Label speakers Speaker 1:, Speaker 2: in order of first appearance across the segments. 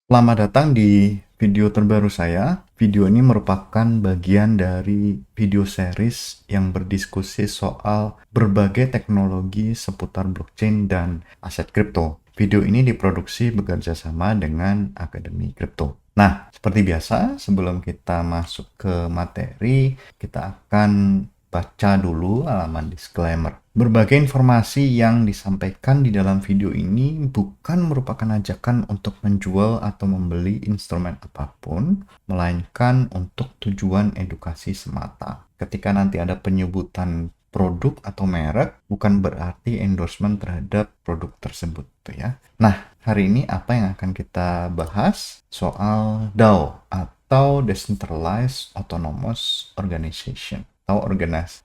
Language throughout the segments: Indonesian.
Speaker 1: Selamat datang di video terbaru saya. Video ini merupakan bagian dari video series yang berdiskusi soal berbagai teknologi seputar blockchain dan aset kripto. Video ini diproduksi bekerja sama dengan Akademi Kripto. Nah, seperti biasa, sebelum kita masuk ke materi, kita akan baca dulu halaman disclaimer. Berbagai informasi yang disampaikan di dalam video ini bukan merupakan ajakan untuk menjual atau membeli instrumen apapun, melainkan untuk tujuan edukasi semata. Ketika nanti ada penyebutan produk atau merek, bukan berarti endorsement terhadap produk tersebut, ya. Nah, hari ini apa yang akan kita bahas? Soal DAO atau Decentralized Autonomous Organization atau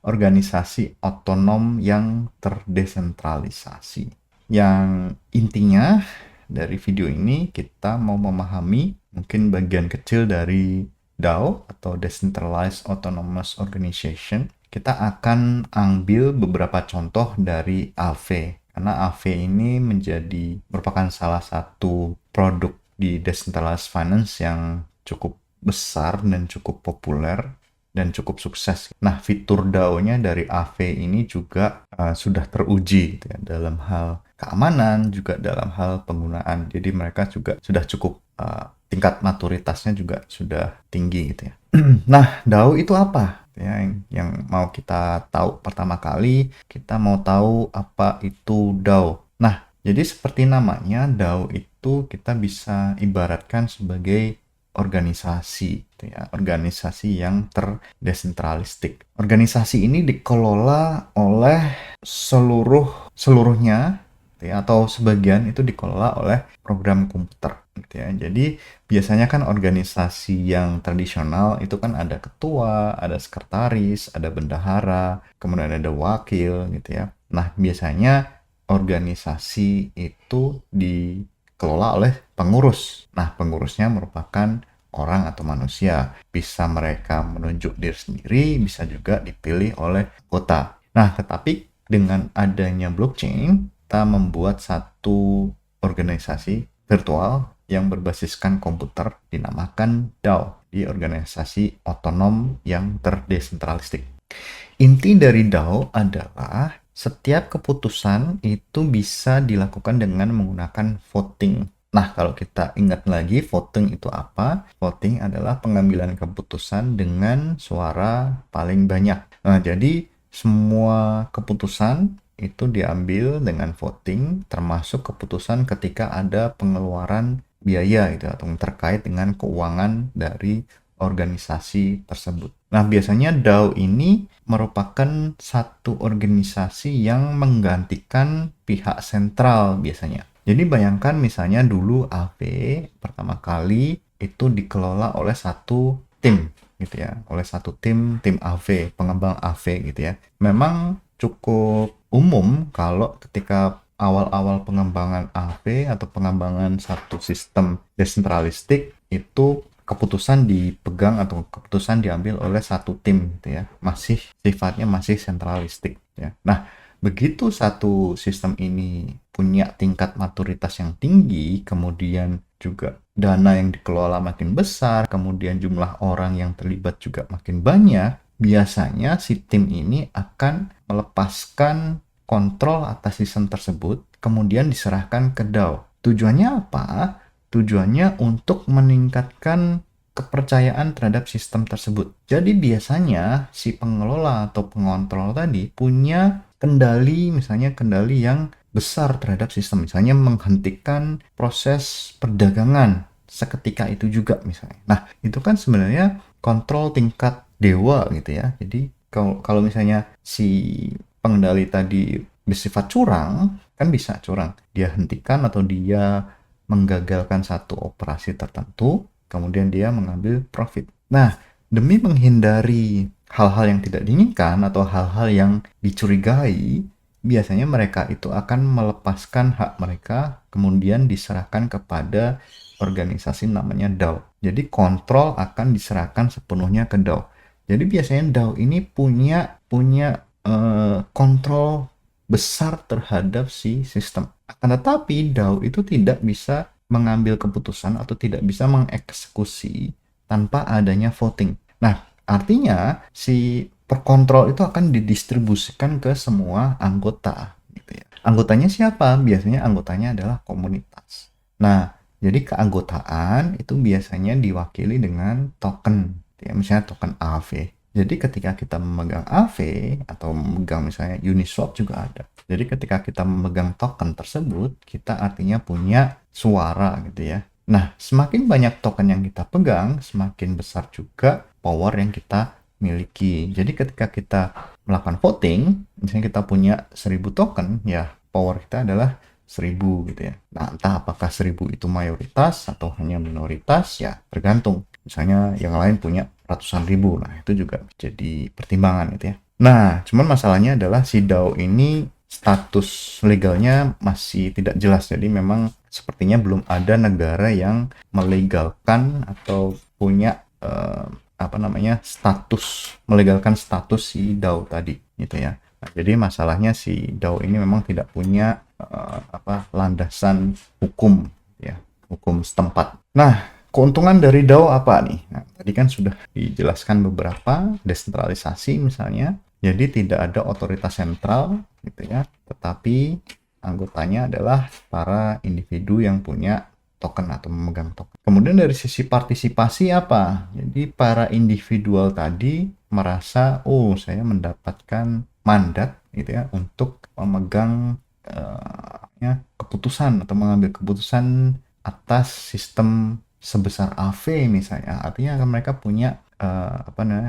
Speaker 1: organisasi otonom yang terdesentralisasi. Yang intinya dari video ini kita mau memahami mungkin bagian kecil dari DAO atau Decentralized Autonomous Organization. Kita akan ambil beberapa contoh dari Aave, karena Aave ini merupakan salah satu produk di decentralized finance yang cukup besar dan cukup populer dan cukup sukses. Nah, fitur DAO-nya dari Aave ini juga sudah teruji gitu ya, dalam hal keamanan, juga dalam hal penggunaan. Jadi mereka juga sudah cukup tingkat maturitasnya juga sudah tinggi gitu ya. Nah, DAO itu apa? Ya, yang mau kita tahu pertama kali, kita mau tahu apa itu DAO. Nah, jadi seperti namanya, DAO itu kita bisa ibaratkan sebagai organisasi, gitu ya, organisasi yang terdesentralistik. Organisasi ini dikelola oleh seluruhnya, gitu ya, atau sebagian itu dikelola oleh program komputer, gitu ya. Jadi biasanya kan organisasi yang tradisional itu kan ada ketua, ada sekretaris, ada bendahara, kemudian ada wakil, gitu ya. Nah, biasanya organisasi itu dikelola oleh pengurus. Nah, pengurusnya merupakan orang atau manusia. Bisa mereka menunjuk diri sendiri, bisa juga dipilih oleh anggota. Nah, tetapi dengan adanya blockchain, kita membuat satu organisasi virtual yang berbasiskan komputer dinamakan DAO, di organisasi otonom yang terdesentralistik. Inti dari DAO adalah setiap keputusan itu bisa dilakukan dengan menggunakan voting. Nah, kalau kita ingat lagi, voting itu apa? Voting adalah pengambilan keputusan dengan suara paling banyak. Nah, jadi semua keputusan itu diambil dengan voting, termasuk keputusan ketika ada pengeluaran biaya gitu, atau terkait dengan keuangan dari organisasi tersebut. Nah, biasanya DAO ini merupakan satu organisasi yang menggantikan pihak sentral biasanya. Jadi bayangkan misalnya dulu Aave pertama kali itu dikelola oleh satu tim gitu ya, oleh satu tim Aave, pengembang Aave gitu ya. Memang cukup umum kalau ketika awal-awal pengembangan Aave atau pengembangan satu sistem desentralistik itu keputusan dipegang atau keputusan diambil oleh satu tim gitu ya, sifatnya masih sentralistik ya. Nah, begitu satu sistem ini punya tingkat maturitas yang tinggi, kemudian juga dana yang dikelola makin besar, kemudian jumlah orang yang terlibat juga makin banyak, biasanya si tim ini akan melepaskan kontrol atas sistem tersebut, kemudian diserahkan ke DAO. Tujuannya apa? Tujuannya untuk meningkatkan kepercayaan terhadap sistem tersebut. Jadi biasanya si pengelola atau pengontrol tadi punya kendali, misalnya kendali yang besar terhadap sistem. Misalnya menghentikan proses perdagangan seketika itu juga misalnya. Nah, itu kan sebenarnya kontrol tingkat dewa gitu ya. Jadi kalau misalnya si pengendali tadi bersifat curang, kan bisa curang. Dia hentikan atau dia menggagalkan satu operasi tertentu, kemudian dia mengambil profit. Nah, demi menghindari hal-hal yang tidak diinginkan atau hal-hal yang dicurigai, biasanya mereka itu akan melepaskan hak mereka, kemudian diserahkan kepada organisasi namanya DAO. Jadi kontrol akan diserahkan sepenuhnya ke DAO. Jadi biasanya DAO ini punya kontrol besar terhadap si sistem. Akan tetapi DAO itu tidak bisa mengambil keputusan atau tidak bisa mengeksekusi tanpa adanya voting. Nah, artinya si perkontrol itu akan didistribusikan ke semua anggota gitu ya. Anggotanya siapa? Biasanya anggotanya adalah komunitas. Nah, jadi keanggotaan itu biasanya diwakili dengan token, ya, misalnya token AV. Jadi ketika kita memegang AV atau memegang misalnya Uniswap juga ada. Jadi ketika kita memegang token tersebut, kita artinya punya suara gitu ya. Nah, semakin banyak token yang kita pegang, semakin besar juga power yang kita miliki. Jadi ketika kita melakukan voting, misalnya kita punya 1000 token, ya power kita adalah 1000 gitu ya. Nah, entah apakah 1000 itu mayoritas atau hanya minoritas, ya tergantung. Misalnya yang lain punya ratusan ribu, nah itu juga jadi pertimbangan gitu ya. Nah, cuman masalahnya adalah si DAO ini status legalnya masih tidak jelas. Jadi memang sepertinya belum ada negara yang melegalkan atau punya melegalkan status si DAO tadi gitu ya. Nah, jadi masalahnya si DAO ini memang tidak punya landasan hukum ya, hukum setempat. Nah, keuntungan dari DAO apa nih? Nah, tadi kan sudah dijelaskan beberapa, desentralisasi misalnya. Jadi tidak ada otoritas sentral gitu ya, tetapi anggotanya adalah para individu yang punya token atau memegang token. Kemudian dari sisi partisipasi apa? Jadi para individual tadi merasa, oh saya mendapatkan mandat gitu ya untuk memegang keputusan atau mengambil keputusan atas sistem sebesar AV misalnya. Artinya mereka punya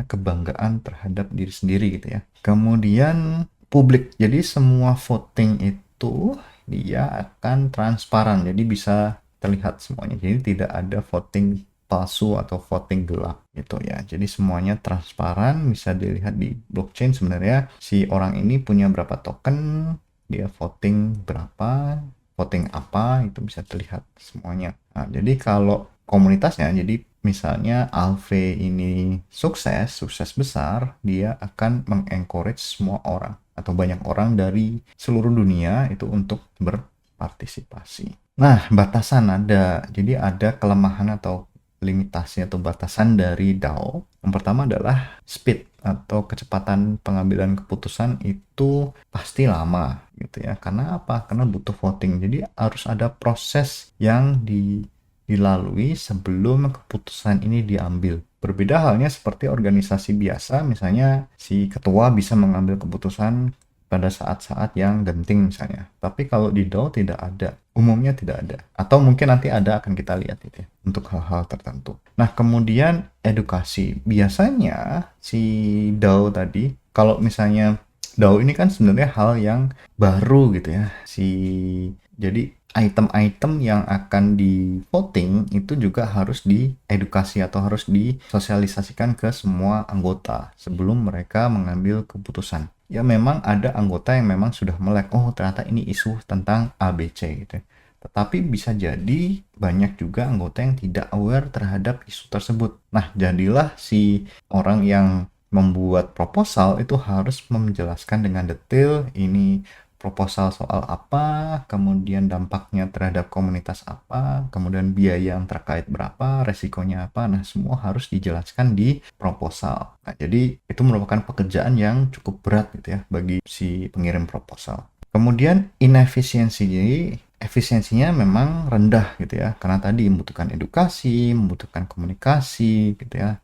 Speaker 1: kebanggaan terhadap diri sendiri gitu ya. Kemudian publik. Jadi semua voting itu dia akan transparan. Jadi bisa terlihat semuanya. Jadi tidak ada voting palsu atau voting gelap gitu ya. Jadi semuanya transparan, bisa dilihat di blockchain sebenarnya si orang ini punya berapa token, dia voting berapa, voting apa, itu bisa terlihat semuanya. Nah, jadi kalau komunitasnya, jadi misalnya Alve ini sukses besar, dia akan mengencourage semua orang atau banyak orang dari seluruh dunia itu untuk berpartisipasi. Nah, batasan ada. Jadi ada kelemahan atau limitasi atau batasan dari DAO. Yang pertama adalah speed atau kecepatan pengambilan keputusan itu pasti lama gitu ya. Karena apa? Karena butuh voting. Jadi harus ada proses yang dilalui sebelum keputusan ini diambil. Berbeda halnya seperti organisasi biasa, misalnya si ketua bisa mengambil keputusan pada saat-saat yang genting misalnya. Tapi kalau di DAO tidak ada, umumnya tidak ada. Atau mungkin nanti ada, akan kita lihat itu ya, untuk hal-hal tertentu. Nah, kemudian edukasi. Biasanya si DAO tadi, kalau misalnya DAO ini kan sebenarnya hal yang baru gitu ya. Jadi item-item yang akan di voting itu juga harus diedukasi atau harus disosialisasikan ke semua anggota sebelum mereka mengambil keputusan. Ya memang ada anggota yang memang sudah melek, oh ternyata ini isu tentang ABC gitu ya. Tetapi bisa jadi banyak juga anggota yang tidak aware terhadap isu tersebut. Nah, jadilah si orang yang membuat proposal itu harus menjelaskan dengan detail ini proposal soal apa, kemudian dampaknya terhadap komunitas apa, kemudian biaya yang terkait berapa, resikonya apa. Nah, semua harus dijelaskan di proposal. Nah, jadi itu merupakan pekerjaan yang cukup berat gitu ya bagi si pengirim proposal. Kemudian inefisiensi, jadi efisiensinya memang rendah gitu ya, karena tadi membutuhkan edukasi, membutuhkan komunikasi gitu ya.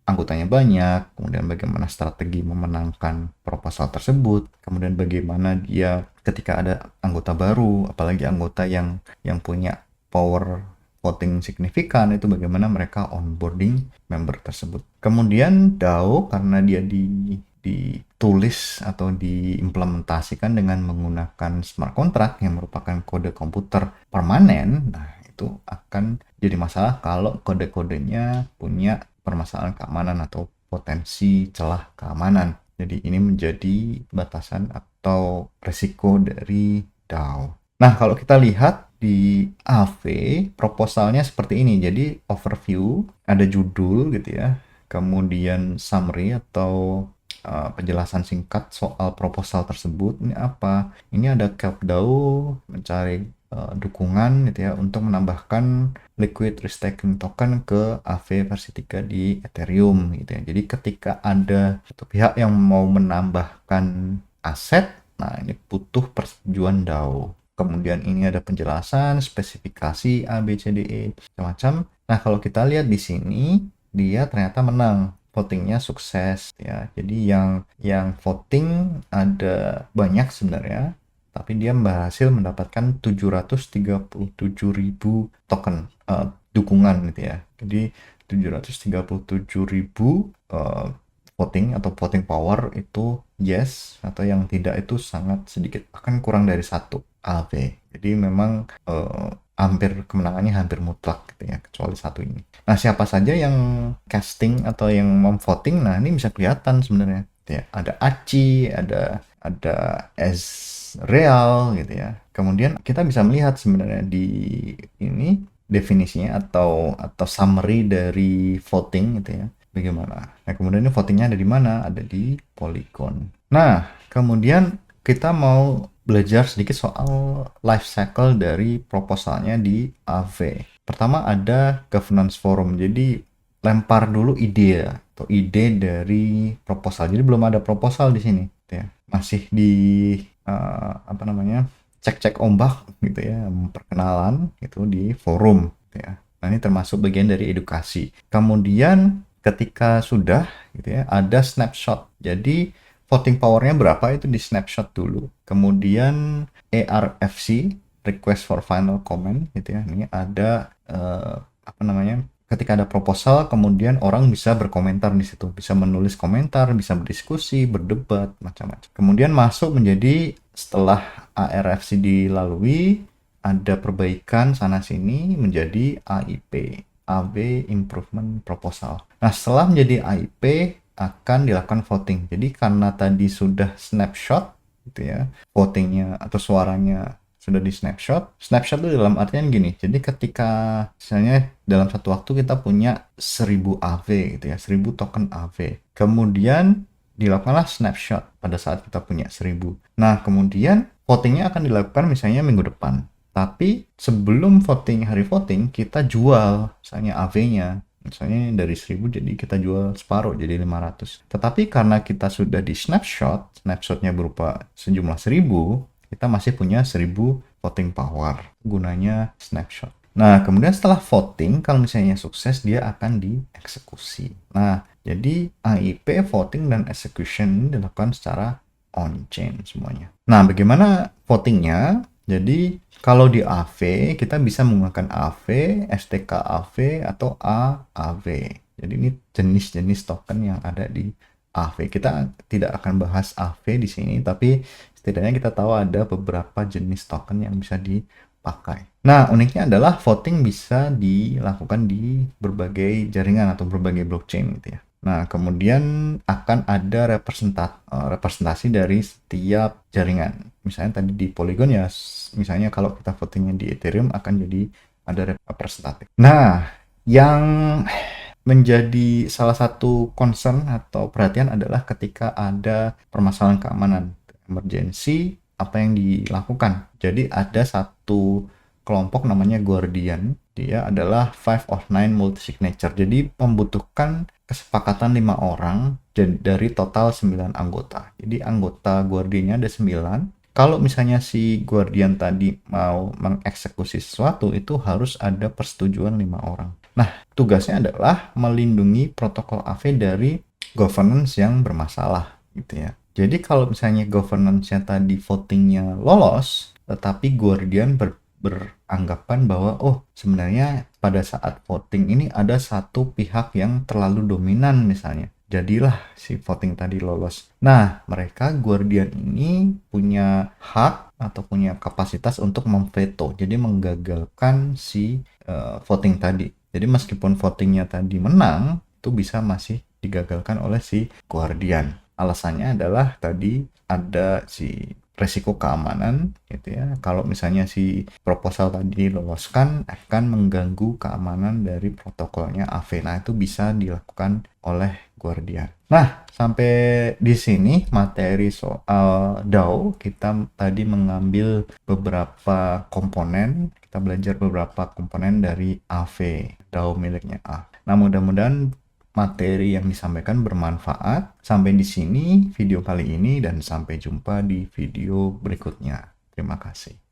Speaker 1: Anggotanya banyak, kemudian bagaimana strategi memenangkan proposal tersebut, kemudian bagaimana dia ketika ada anggota baru, apalagi anggota yang punya power voting signifikan, itu bagaimana mereka onboarding member tersebut. Kemudian DAO karena dia ditulis atau diimplementasikan dengan menggunakan smart contract yang merupakan kode komputer permanen, nah itu akan jadi masalah kalau kode-kodenya punya permasalahan keamanan atau potensi celah keamanan. Jadi ini menjadi batasan atau resiko dari DAO. Nah, kalau kita lihat di AV, proposalnya seperti ini. Jadi overview, ada judul gitu ya. Kemudian summary atau penjelasan singkat soal proposal tersebut. Ini apa? Ini ada CapDAO mencari dukungan gitu ya untuk menambahkan liquid restaking token ke AV versi 3 di Ethereum gitu ya. Jadi ketika ada satu pihak yang mau menambahkan aset, nah ini butuh persetujuan DAO. Kemudian ini ada penjelasan, spesifikasi A, B, C, D, E, macam-macam. Nah, kalau kita lihat di sini, dia ternyata menang. Votingnya sukses ya. Jadi yang voting ada banyak sebenarnya, tapi dia berhasil mendapatkan 737.000 token dukungan gitu ya. Jadi 737.000 voting atau voting power itu yes, atau yang tidak itu sangat sedikit, akan kurang dari 1 AV. Jadi memang hampir kemenangannya hampir mutlak gitu ya, kecuali satu ini. Nah, siapa saja yang casting atau yang memvoting, nah ini bisa kelihatan sebenarnya. Ya, ada Aci, ada Ezreal gitu ya. Kemudian kita bisa melihat sebenarnya di ini definisinya atau summary dari voting gitu ya. Bagaimana? Nah, kemudian ini votingnya ada di mana? Ada di Polygon. Nah, kemudian kita mau belajar sedikit soal life cycle dari proposalnya di AV. Pertama ada governance forum. Jadi lempar dulu ide atau ide dari proposal. Jadi belum ada proposal di sini, gitu ya. Masih di cek-cek ombak gitu ya, perkenalan gitu di forum, gitu ya. Nah, ini termasuk bagian dari edukasi. Kemudian ketika sudah gitu ya, ada snapshot. Jadi voting powernya berapa itu di snapshot dulu. Kemudian ARFC, request for final comment gitu ya. Ini ada ketika ada proposal, kemudian orang bisa berkomentar di situ, bisa menulis komentar, bisa berdiskusi, berdebat, macam-macam. Kemudian masuk menjadi setelah ARFC dilalui, ada perbaikan sana sini menjadi AIP, AV Improvement Proposal. Nah, setelah menjadi AIP akan dilakukan voting. Jadi karena tadi sudah snapshot gitu ya, votingnya atau suaranya sudah di snapshot. Snapshot itu dalam artian gini. Jadi ketika misalnya dalam satu waktu kita punya 1000 AV gitu ya, 1000 token AV. Kemudian dilakukanlah snapshot pada saat kita punya 1000. Nah, kemudian votingnya akan dilakukan misalnya minggu depan. Tapi sebelum hari voting, kita jual misalnya AV-nya. Misalnya dari 1000 jadi kita jual separuh jadi 500. Tetapi karena kita sudah di snapshotnya berupa sejumlah 1000, kita masih punya 1000 voting power. Gunanya snapshot. Nah, kemudian setelah voting, kalau misalnya sukses, dia akan dieksekusi. Nah, jadi AIP, voting, dan execution ini dilakukan secara on-chain semuanya. Nah, bagaimana votingnya? Jadi, kalau di AV, kita bisa menggunakan AV, STK AV, atau AAV. Jadi, ini jenis-jenis token yang ada di AV. Kita tidak akan bahas AV di sini, tapi setidaknya kita tahu ada beberapa jenis token yang bisa dipakai. Nah, uniknya adalah voting bisa dilakukan di berbagai jaringan atau berbagai blockchain gitu ya. Nah, kemudian akan ada representasi dari setiap jaringan. Misalnya tadi di Polygon ya, misalnya kalau kita votingnya di Ethereum akan jadi ada representatif. Nah, yang menjadi salah satu concern atau perhatian adalah ketika ada permasalahan keamanan, emergency, apa yang dilakukan. Jadi ada satu kelompok namanya Guardian, dia adalah 5 of 9 multi-signature. Jadi membutuhkan kesepakatan 5 orang dari total 9 anggota. Jadi anggota Guardiannya ada 9. Kalau misalnya si Guardian tadi mau mengeksekusi sesuatu, itu harus ada persetujuan 5 orang. Nah, tugasnya adalah melindungi protokol AV dari governance yang bermasalah gitu ya. Jadi kalau misalnya governance-nya tadi votingnya lolos, tetapi Guardian beranggapan bahwa sebenarnya pada saat voting ini ada satu pihak yang terlalu dominan misalnya. Jadilah si voting tadi lolos. Nah, mereka Guardian ini punya hak atau punya kapasitas untuk memveto. Jadi menggagalkan si voting tadi. Jadi meskipun votingnya tadi menang, itu bisa masih digagalkan oleh si Guardian. Alasannya adalah tadi ada si resiko keamanan gitu ya. Kalau misalnya si proposal tadi diloloskan, akan mengganggu keamanan dari protokolnya AV. Nah, itu bisa dilakukan oleh Guardian. Nah, sampai di sini materi soal DAO, kita tadi mengambil beberapa komponen, kita belajar beberapa komponen dari AV, DAO miliknya A. Nah, mudah-mudahan materi yang disampaikan bermanfaat. Sampai di sini video kali ini dan sampai jumpa di video berikutnya. Terima kasih.